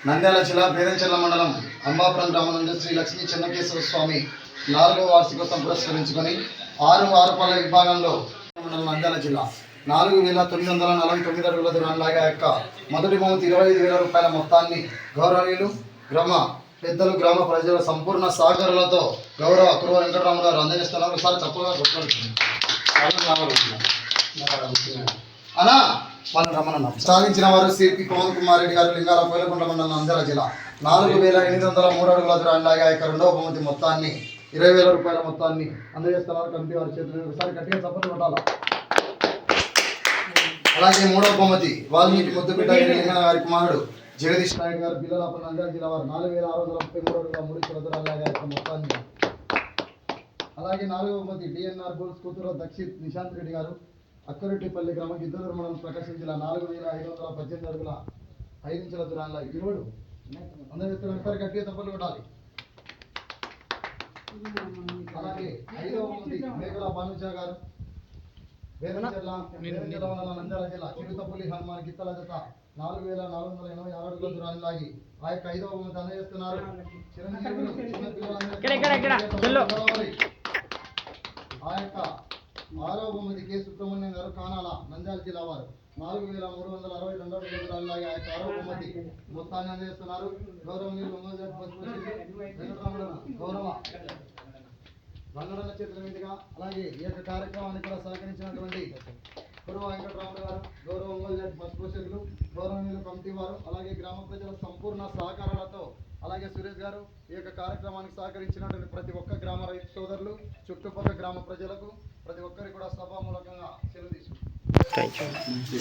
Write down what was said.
నంద్యాల జిల్లా పేరంచెర్ల మండలం అంబాపురం గ్రామం శ్రీ లక్ష్మీ చెన్నకేశ్వర స్వామి 4వ వార్షికోత్సవం పురస్కరించుకొని 6 విభాగంలో మండలం నంద్యాల జిల్లా 4,949 అడుగుల దూరాన్ని లాగా యొక్క మొదటి బహుమతి 25,000 రూపాయల మొత్తాన్ని గౌరవనీయులు గ్రామ పెద్దలు గ్రామ ప్రజల సంపూర్ణ సహకారాలతో గౌరవ కురువ వెంకటరామ గారు అందజేస్తున్నారు. ఒకసారి చక్కగా అనా వాళ్ళు రమ్మన్నా సాధించిన వారు సిపి పవన్ కుమార్ రెడ్డి గారు లింగాల కోయలకొండ మండలం నంద్యాల జిల్లా 4,803 అడుగుల దూరాన్ని లాగా యొక్క రెండవ బహుమతి మొత్తాన్ని 20,000 రూపాయల మొత్తాన్ని అందజేస్తున్నారు. కమిటీ వారి చేతులు ఒకసారి గట్టిగా చప్పట్లు కొట్టాలి. అలాగే మూడవ బహుమతి వాల్మీకి ముద్దుబిడ్డ లింగన గారి కుమారుడు జగదీష్ నాయుడు గారు పిల్లలపల్లి నంద్యాల జిల్లా వారు 4,633 అడుగుల 3 కిలోల దూరాన్ని యొక్క మొత్తాన్ని. అలాగే 4వ బహుమతి డిఎన్ఆర్ బోల్స్ కూతురు దక్షిత్ నిశాంత్ రెడ్డి గారు అక్కరెడ్డిపల్లి గ్రామం గిద్దలూరు మండలం ప్రకాశం జిల్లా 4,518 అడుగుల 5 ఇంచుల దూరాల్లో ఇరువుడు అందరూ గట్టిగా తప్పలు కొట్టాలి. అలాగే 5వ బహుమతి మేకల భానుజా గారు నంద్యాల జిల్లా చిరుతపులి హనుమాన్ గిత్తల జత 4,486 అడుగుల దూరాన్ని లాగి ఆ యొక్క 5వ బహుమతి అందజేస్తున్నారు. చిరంజీవులు చిన్న పిల్లలందరూ ఆ యొక్క 6వ బహుమతి కె సుబ్రహ్మణ్యం గారు కానాల నంద్యాల జిల్లా వారు 4,362 అడుగుల దూరాన్ని లాగి ఆ యొక్క 6వ బహుమతి మొత్తాన్ని అందజేస్తున్నారు. గౌరవనీయులు గౌరవ రంగడన్న చేతుల మీదుగా అలాగే ఈ యొక్క కార్యక్రమాన్ని కూడా సహకరించినటువంటి కురువ వెంకటరాముడు గారు గౌరవ ఒంగోలు జడ్ బస్ పోషకులు గౌరవనీయులు కమిటీ వారు అలాగే గ్రామ ప్రజల సంపూర్ణ సహకారాలతో అలాగే సురేష్ గారు ఈ యొక్క కార్యక్రమానికి సహకరించినటువంటి ప్రతి ఒక్క గ్రామ రైతు సోదరులు చుట్టుపక్కల గ్రామ ప్రజలకు ప్రతి ఒక్కరికి కూడా సభామూలకంగా సెలవు తీసుకుంటారు.